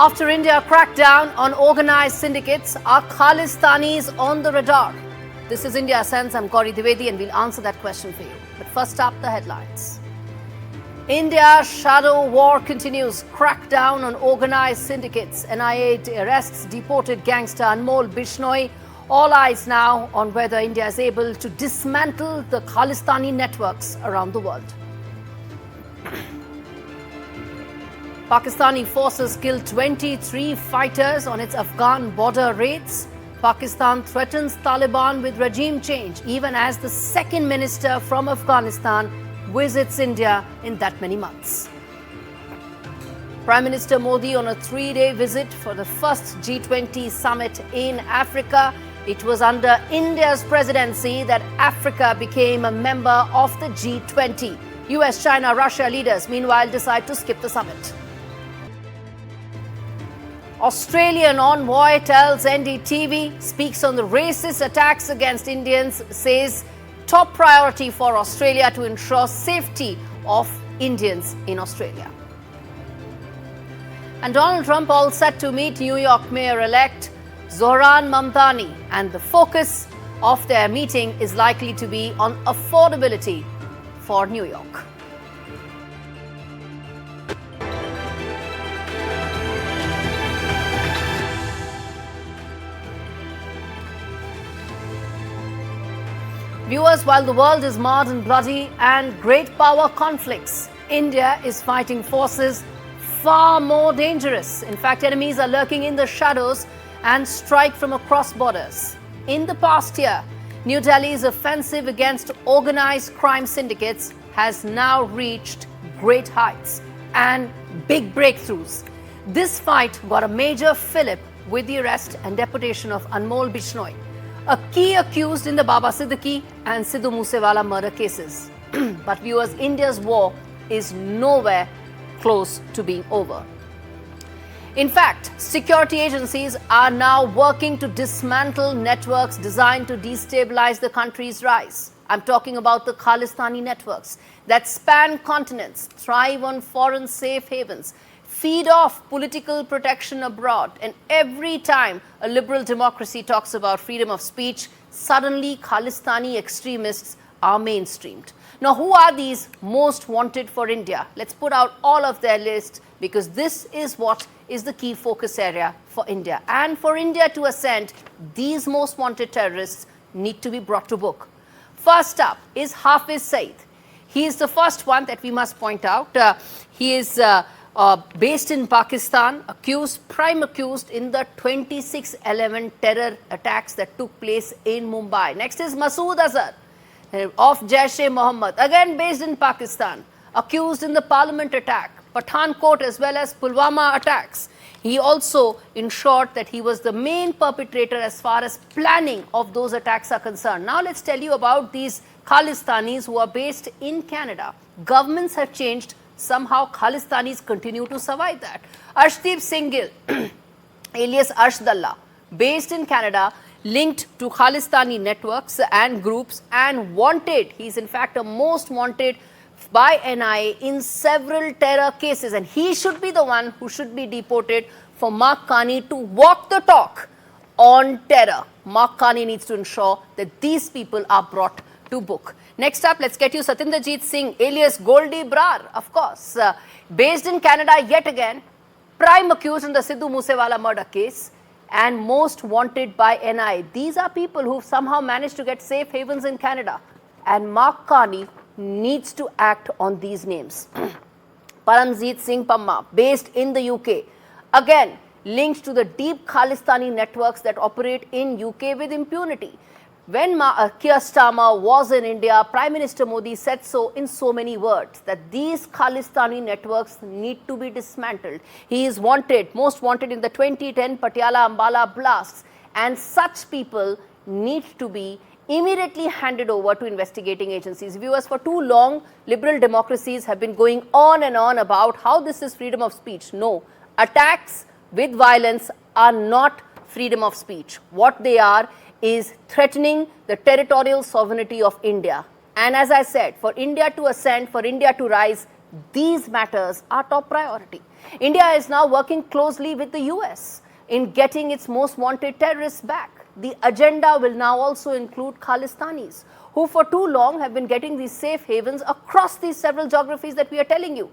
After India crackdown on organized syndicates, are Khalistanis on the radar? This is India Sense. I'm Gaurie Dwivedi and we'll answer that question for you. But first up, the headlines. India's shadow war continues. Crackdown on organized syndicates. NIA arrests deported gangster Anmol Bishnoi. All eyes now on whether India is able to dismantle the Khalistani networks around the world. Pakistani forces killed 23 fighters on its Afghan border raids. Pakistan threatens Taliban with regime change, even as the second minister from Afghanistan visits India in that many months. Prime Minister Modi on a 3-day visit for the first G20 summit in Africa. It was under India's presidency that Africa became a member of the G20. US, China, Russia leaders meanwhile decide to skip the summit. Australian envoy tells NDTV, speaks on the racist attacks against Indians, says top priority for Australia to ensure safety of Indians in Australia. And Donald Trump all set to meet New York Mayor-elect Zohran Mamdani, and the focus of their meeting is likely to be on affordability for New York. Viewers, while the world is marred and bloody and great power conflicts, India is fighting forces far more dangerous. In fact, enemies are lurking in the shadows and strike from across borders. In the past year, New Delhi's offensive against organized crime syndicates has now reached great heights and big breakthroughs. This fight got a major fillip with the arrest and deportation of Anmol Bishnoi, a key accused in the Baba Siddiqui and Sidhu Moosewala murder cases. But viewers, India's war is nowhere close to being over. In fact, security agencies are now working to dismantle networks designed to destabilize the country's rise. I'm talking about the Khalistani networks that span continents, thrive on foreign safe havens, feed off political protection abroad, and every time a liberal democracy talks about freedom of speech, suddenly Khalistani extremists are mainstreamed. Now, who are these most wanted for India? Let's put out all of their lists, because this is what is the key focus area for India. And for India to ascend, these most wanted terrorists need to be brought to book. First up is Hafiz Saeed. He is the first one that we must point out. He is based in Pakistan, prime accused in the 26/11 terror attacks that took place in Mumbai. Next is Masood Azhar of Jaish-e-Mohammed, again based in Pakistan, accused in the parliament attack, Pathankot as well as Pulwama attacks. He also ensured that he was the main perpetrator as far as planning of those attacks are concerned. Now let's tell you about these Khalistanis who are based in Canada. Governments have changed. Somehow Khalistanis continue to survive that. Arshdeep Singh Gill, alias Arshdallah, based in Canada, linked to Khalistani networks and groups and wanted. He's in fact a most wanted by NIA in several terror cases, and he should be the one who should be deported for Mark Carney to walk the talk on terror. Mark Carney needs to ensure that these people are brought to book. Next up, let's get you Satinderjeet Singh, alias Goldie Brar, of course, based in Canada yet again, prime accused in the Sidhu Moosewala murder case and most wanted by NIA. These are people who somehow managed to get safe havens in Canada, and Mark Carney needs to act on these names. Paramjeet Singh Pamma, based in the UK, again linked to the deep Khalistani networks that operate in UK with impunity. When Keir Starmer was in India, Prime Minister Modi said so in so many words, that these Khalistani networks need to be dismantled. He is wanted, most wanted in the 2010 Patiala Ambala blasts, and such people need to be immediately handed over to investigating agencies. Viewers, for too long, liberal democracies have been going on and on about how this is freedom of speech. No, attacks with violence are not freedom of speech. What they are is threatening the territorial sovereignty of India. And as I said, for India to ascend, for India to rise, these matters are top priority. India is now working closely with the US in getting its most wanted terrorists back. The agenda will now also include Khalistanis, who for too long have been getting these safe havens across these several geographies that we are telling you.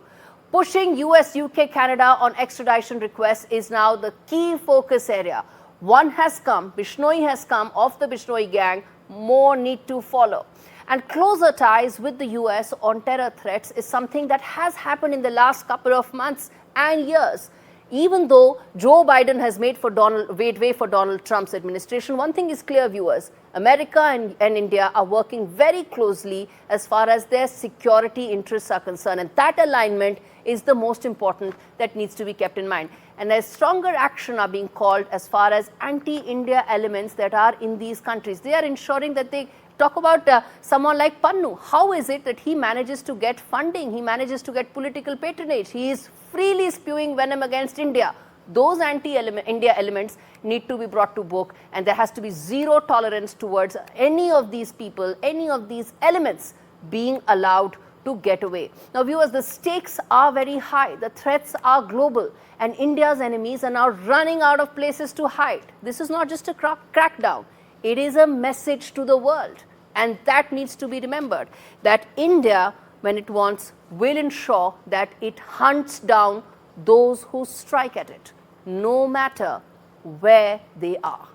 Pushing US, UK, Canada on extradition requests is now the key focus area. One has come, Bishnoi has come of the Bishnoi gang, more need to follow. And closer ties with the US on terror threats is something that has happened in the last couple of months and years. Even though Joe Biden has made way for Donald Trump's administration, one thing is clear, viewers. America and India are working very closely as far as their security interests are concerned. And that alignment is the most important that needs to be kept in mind. And as stronger action are being called as far as anti-India elements that are in these countries. They are ensuring that they talk about someone like Pannu. How is it that he manages to get funding? He manages to get political patronage. He is freely spewing venom against India. Those anti-India elements need to be brought to book, and there has to be zero tolerance towards any of these people, any of these elements being allowed to get away. Now, viewers, the stakes are very high. The threats are global, and India's enemies are now running out of places to hide. This is not just a crackdown. It is a message to the world, and that needs to be remembered, that India, when it wants, will ensure that it hunts down those who strike at it, no matter where they are.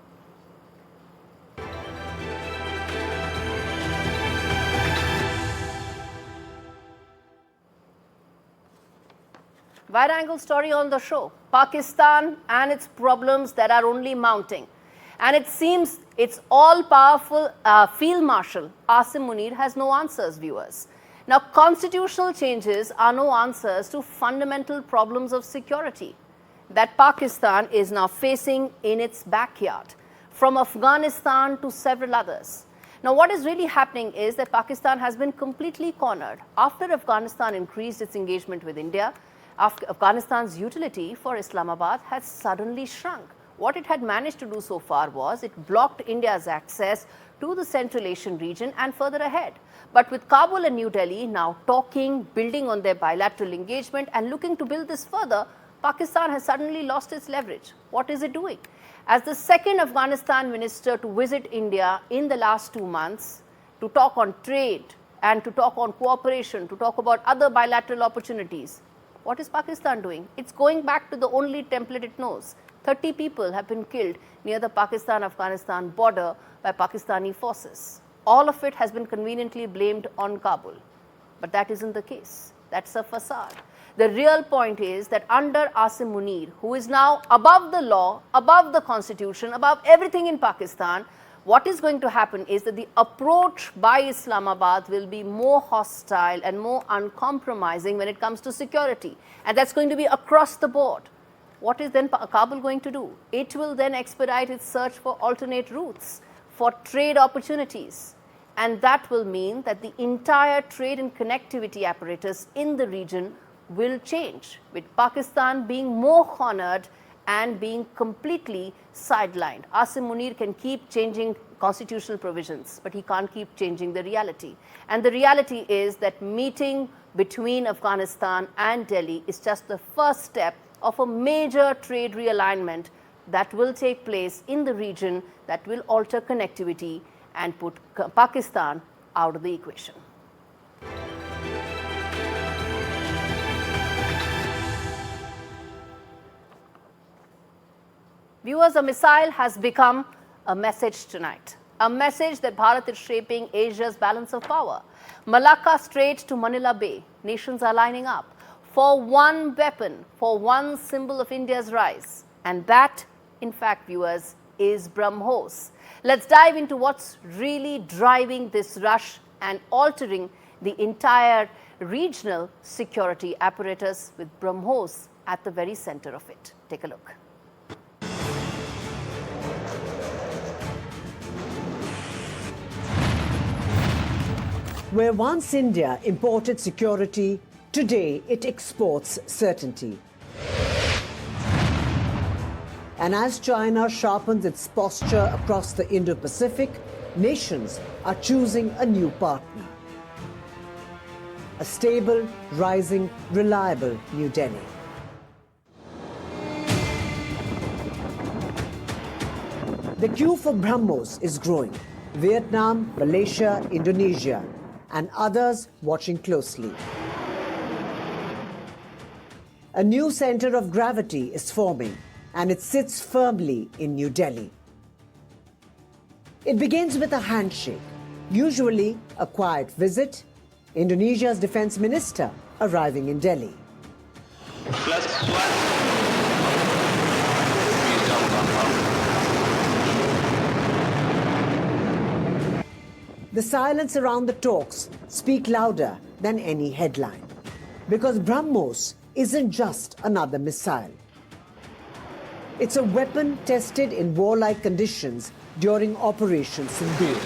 Wide-angle story on the show, Pakistan and its problems that are only mounting. And it seems its all-powerful Field Marshal, Asim Munir, has no answers, viewers. Now, constitutional changes are no answers to fundamental problems of security that Pakistan is now facing in its backyard, from Afghanistan to several others. Now, what is really happening is that Pakistan has been completely cornered. After Afghanistan increased its engagement with India, Afghanistan's utility for Islamabad has suddenly shrunk. What it had managed to do so far was it blocked India's access to the Central Asian region and further ahead. But with Kabul and New Delhi now talking, building on their bilateral engagement and looking to build this further, Pakistan has suddenly lost its leverage. What is it doing? As the second Afghanistan minister to visit India in the last 2 months to talk on trade and to talk on cooperation, to talk about other bilateral opportunities, what is Pakistan doing? It's going back to the only template it knows. 30 people have been killed near the Pakistan-Afghanistan border by Pakistani forces. All of it has been conveniently blamed on Kabul. But that isn't the case. That's a facade. The real point is that under Asim Munir, who is now above the law, above the constitution, above everything in Pakistan, what is going to happen is that the approach by Islamabad will be more hostile and more uncompromising when it comes to security. And that's going to be across the board. What is then Kabul going to do? It will then expedite its search for alternate routes, for trade opportunities. And that will mean that the entire trade and connectivity apparatus in the region will change, with Pakistan being more cornered and being completely sidelined. Asim Munir can keep changing constitutional provisions, but he can't keep changing the reality. And the reality is that meeting between Afghanistan and Delhi is just the first step of a major trade realignment that will take place in the region, that will alter connectivity and put Pakistan out of the equation. Viewers, a missile has become a message tonight. A message that Bharat is shaping Asia's balance of power. Malacca Strait to Manila Bay, nations are lining up for one weapon, for one symbol of India's rise. And that, in fact, viewers, is Brahmos. Let's dive into what's really driving this rush and altering the entire regional security apparatus, with Brahmos at the very center of it. Take a look. Where once India imported security, today it exports certainty. And as China sharpens its posture across the Indo-Pacific, nations are choosing a new partner. A stable, rising, reliable New Delhi. The queue for Brahmos is growing. Vietnam, Malaysia, Indonesia, and others watching closely. A new center of gravity is forming, and it sits firmly in New Delhi. It begins with a handshake, usually a quiet visit, Indonesia's defense minister arriving in Delhi. The silence around the talks speak louder than any headline, because Brahmos isn't just another missile. It's a weapon tested in warlike conditions during Operation Sindoor.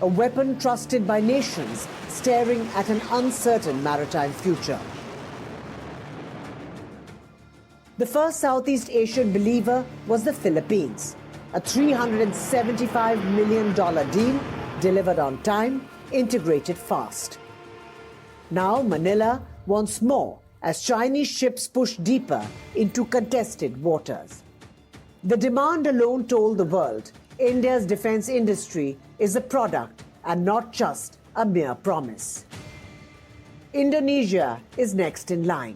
A weapon trusted by nations staring at an uncertain maritime future. The first Southeast Asian believer was the Philippines, a $375 million deal delivered on time, integrated fast. Now Manila wants more as Chinese ships push deeper into contested waters. The demand alone told the world India's defense industry is a product and not just a mere promise. Indonesia is next in line,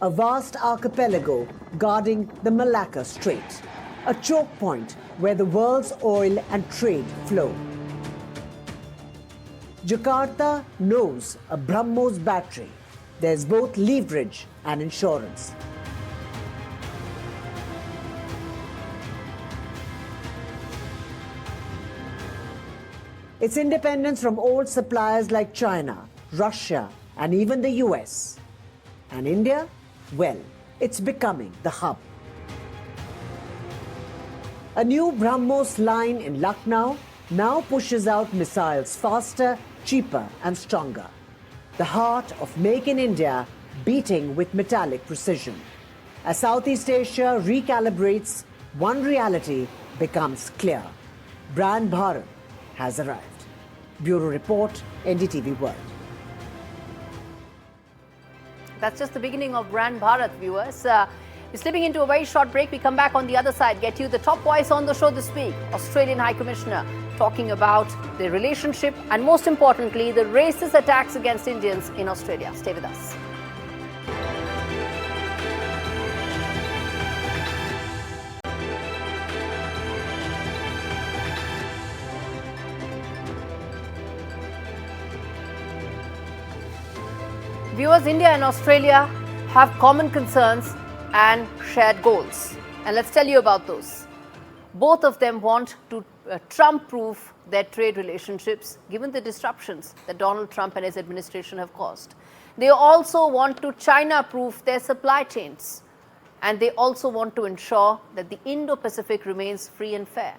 a vast archipelago guarding the Malacca Strait, a choke point where the world's oil and trade flow. Jakarta knows a Brahmos battery. There's both leverage and insurance. Its independence from old suppliers like China, Russia, and even the US. And India? Well, it's becoming the hub. A new Brahmos line in Lucknow now pushes out missiles faster, cheaper, and stronger. The heart of Make in India beating with metallic precision. As Southeast Asia recalibrates, one reality becomes clear. Brand Bharat has arrived. Bureau Report, NDTV World. That's just the beginning of Brand Bharat, viewers. We're slipping into a very short break. We come back on the other side, get you the top voice on the show this week, Australian High Commissioner, talking about the relationship and most importantly, the racist attacks against Indians in Australia. Stay with us. Viewers, India and Australia have common concerns and shared goals. And let's tell you about those. Both of them want to Trump-proof their trade relationships, given the disruptions that Donald Trump and his administration have caused. They also want to China-proof their supply chains. And they also want to ensure that the Indo-Pacific remains free and fair.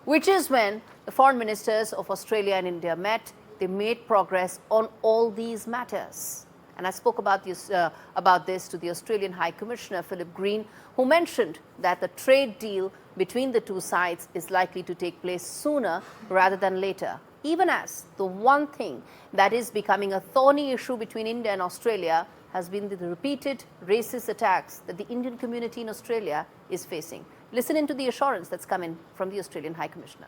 Which is when the foreign ministers of Australia and India met, they made progress on all these matters. And I spoke about this to the Australian High Commissioner, Philip Green, who mentioned that the trade deal between the two sides is likely to take place sooner rather than later, even as the one thing that is becoming a thorny issue between India and Australia has been the repeated racist attacks that the Indian community in Australia is facing. Listen into the assurance that's coming from the Australian High Commissioner.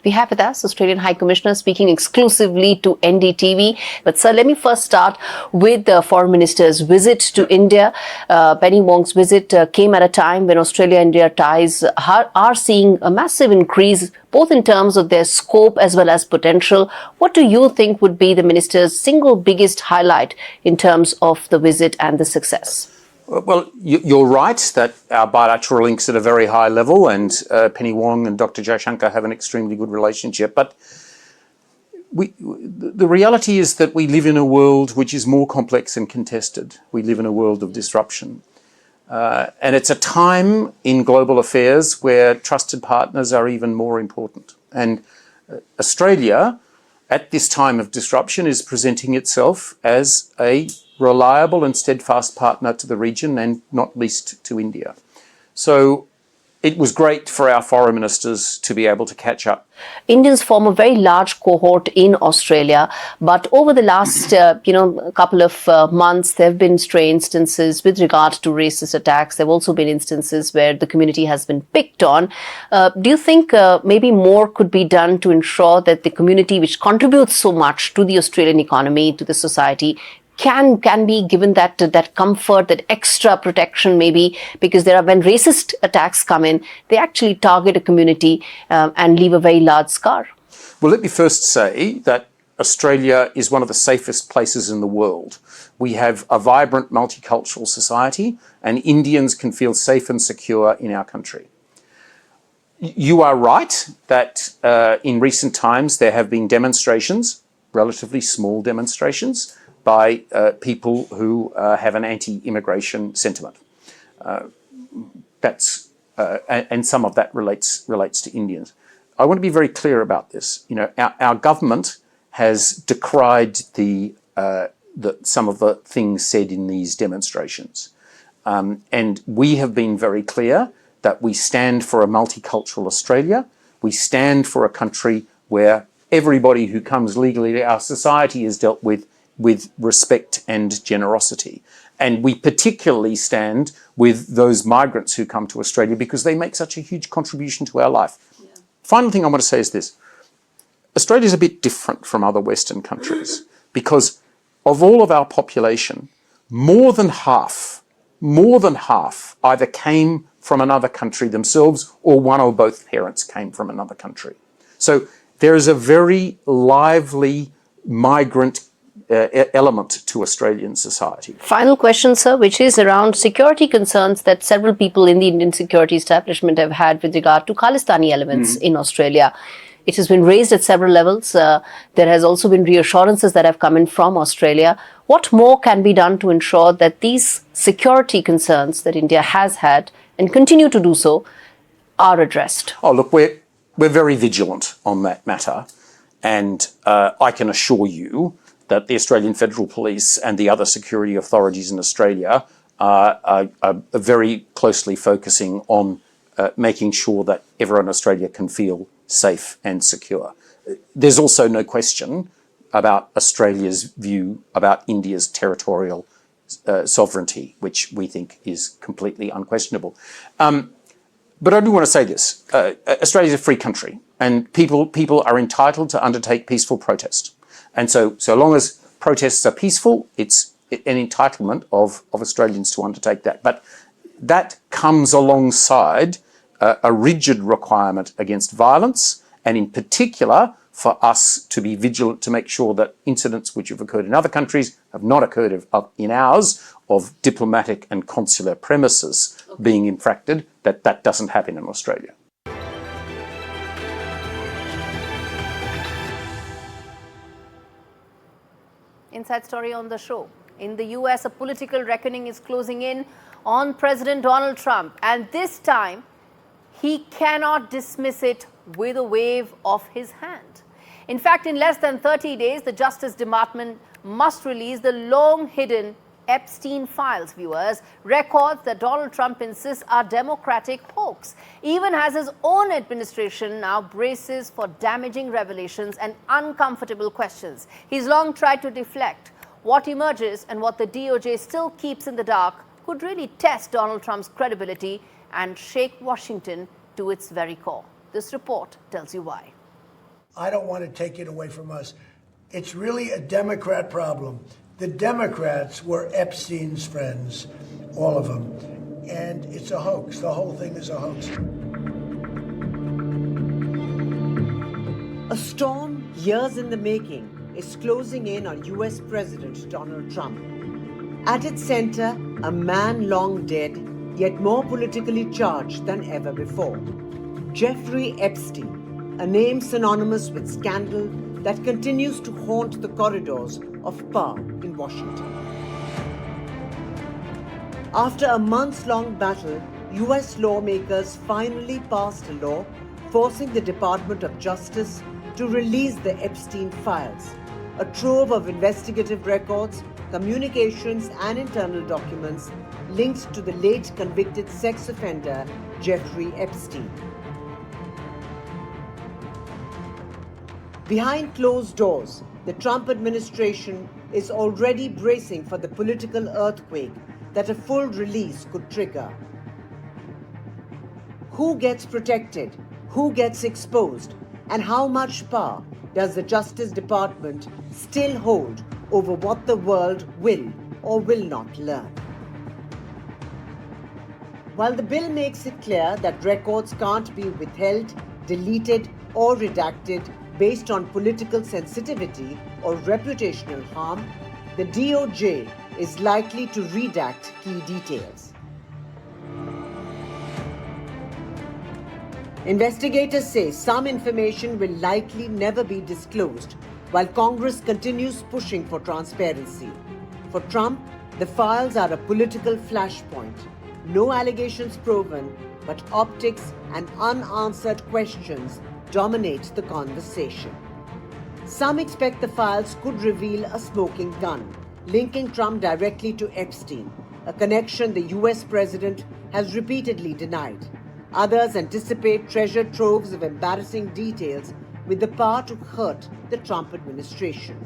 We have with us Australian High Commissioner speaking exclusively to NDTV. But sir, let me first start with the Foreign Minister's visit to India. Penny Wong's visit came at a time when Australia-India ties are seeing a massive increase, both in terms of their scope as well as potential. What do you think would be the Minister's single biggest highlight in terms of the visit and the success? Well, you're right that our bilateral links at a very high level, and Penny Wong and Dr. Jaishankar have an extremely good relationship. But the reality is that we live in a world which is more complex and contested. We live in a world of disruption. And it's a time in global affairs where trusted partners are even more important. And Australia, at this time of disruption, is presenting itself as a reliable and steadfast partner to the region, and not least to India. So it was great for our foreign ministers to be able to catch up. Indians form a very large cohort in Australia, but over the last, couple of months, there have been stray instances with regard to racist attacks. There have also been instances where the community has been picked on. Do you think maybe more could be done to ensure that the community, which contributes so much to the Australian economy, to the society, can be given that comfort, that extra protection maybe, because when racist attacks come in, they actually target a community and leave a very large scar? Well, let me first say that Australia is one of the safest places in the world. We have a vibrant multicultural society, and Indians can feel safe and secure in our country. You are right that in recent times there have been demonstrations, relatively small demonstrations, by people who have an anti-immigration sentiment. And some of that relates to Indians. I want to be very clear about this. Our government has decried some of the things said in these demonstrations, and we have been very clear that we stand for a multicultural Australia. We stand for a country where everybody who comes legally to our society is dealt with respect and generosity. And we particularly stand with those migrants who come to Australia because they make such a huge contribution to our life. Yeah. Final thing I want to say is this. Australia is a bit different from other Western countries because of all of our population, more than half either came from another country themselves or one or both parents came from another country. So there is a very lively migrant element to Australian society. Final question, sir, which is around security concerns that several people in the Indian security establishment have had with regard to Khalistani elements in Australia. It has been raised at several levels. There has also been reassurances that have come in from Australia. What more can be done to ensure that these security concerns that India has had and continue to do so are addressed? Oh, look, we're very vigilant on that matter. And I can assure you that the Australian Federal Police and the other security authorities in Australia are very closely focusing on making sure that everyone in Australia can feel safe and secure. There's also no question about Australia's view about India's territorial sovereignty, which we think is completely unquestionable. But I do want to say this. Australia is a free country, and people are entitled to undertake peaceful protest. And so long as protests are peaceful, it's an entitlement of Australians to undertake that. But that comes alongside a rigid requirement against violence, and in particular for us to be vigilant to make sure that incidents which have occurred in other countries have not occurred in ours, of diplomatic and consular premises being infracted, that doesn't happen in Australia. Inside story on the show. In the US, a political reckoning is closing in on President Donald Trump, and this time he cannot dismiss it with a wave of his hand. In fact, in less than 30 days, the Justice Department must release the long-hidden Epstein files, viewers, records that Donald Trump insists are Democratic hoax, even as his own administration now braces for damaging revelations and uncomfortable questions. He's long tried to deflect. What emerges and what the DOJ still keeps in the dark could really test Donald Trump's credibility and shake Washington to its very core. This report tells you why. I don't want to take it away from us. It's really a Democrat problem. The Democrats were Epstein's friends, all of them. And it's a hoax. The whole thing is a hoax. A storm, years in the making, is closing in on US President Donald Trump. At its center, a man long dead, yet more politically charged than ever before. Jeffrey Epstein, a name synonymous with scandal that continues to haunt the corridors of power in Washington. After a months-long battle, US lawmakers finally passed a law forcing the Department of Justice to release the Epstein files, a trove of investigative records communications and internal documents linked to the late convicted sex offender Jeffrey Epstein. Behind closed doors, the Trump administration is already bracing for the political earthquake that a full release could trigger. Who gets protected? Who gets exposed? And how much power does the Justice Department still hold over what the world will or will not learn? While the bill makes it clear that records can't be withheld, deleted, or redacted based on political sensitivity or reputational harm, the DOJ is likely to redact key details. Investigators say some information will likely never be disclosed, while Congress continues pushing for transparency. For Trump, the files are a political flashpoint. No allegations proven, but optics and unanswered questions dominate the conversation. Some expect the files could reveal a smoking gun, linking Trump directly to Epstein, a connection the US president has repeatedly denied. Others anticipate treasure troves of embarrassing details with the power to hurt the Trump administration.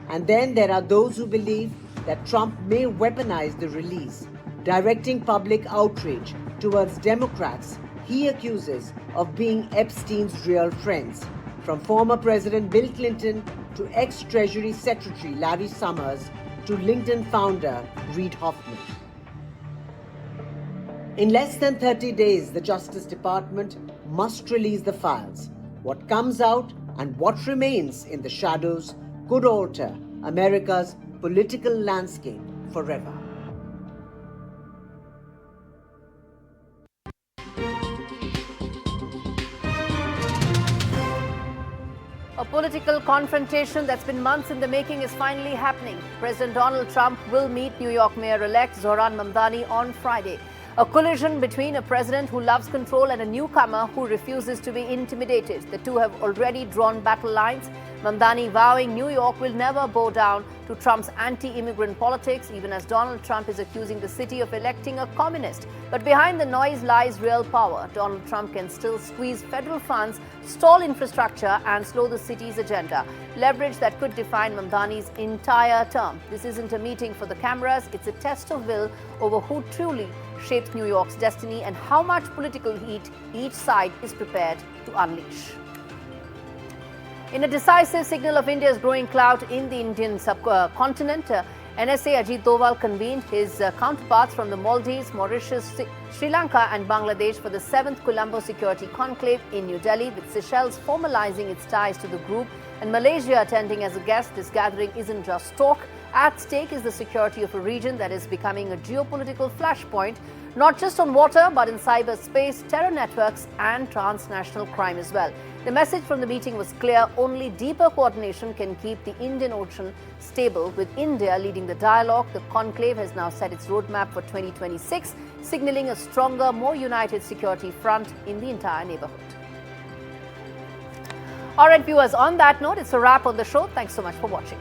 And then there are those who believe that Trump may weaponize the release, directing public outrage towards Democrats he accuses of being Epstein's real friends, from former President Bill Clinton to ex-Treasury Secretary Larry Summers to LinkedIn founder Reid Hoffman. In less than 30 days, the Justice Department must release the files. What comes out and what remains in the shadows could alter America's political landscape forever. A political confrontation that's been months in the making is finally happening. President Donald Trump will meet New York Mayor-elect Zohran Mamdani on Friday. A collision between a president who loves control and a newcomer who refuses to be intimidated. The two have already drawn battle lines. Mamdani vowing New York will never bow down to Trump's anti-immigrant politics, even as Donald Trump is accusing the city of electing a communist. But behind the noise lies real power. Donald Trump can still squeeze federal funds, stall infrastructure, and slow the city's agenda. Leverage that could define Mamdani's entire term. This isn't a meeting for the cameras. It's a test of will over who truly shapes New York's destiny and how much political heat each side is prepared to unleash. In a decisive signal of India's growing clout in the Indian subcontinent, NSA Ajit Doval convened his counterparts from the Maldives, Mauritius, Sri Lanka and Bangladesh for the 7th Colombo Security Conclave in New Delhi, with Seychelles formalizing its ties to the group and Malaysia attending as a guest. This gathering isn't just talk. At stake is the security of a region that is becoming a geopolitical flashpoint, not just on water, but in cyberspace, terror networks, and transnational crime as well. The message from the meeting was clear: only deeper coordination can keep the Indian Ocean stable. With India leading the dialogue, the conclave has now set its roadmap for 2026, signaling a stronger, more united security front in the entire neighborhood. All right, viewers, on that note, it's a wrap on the show. Thanks so much for watching.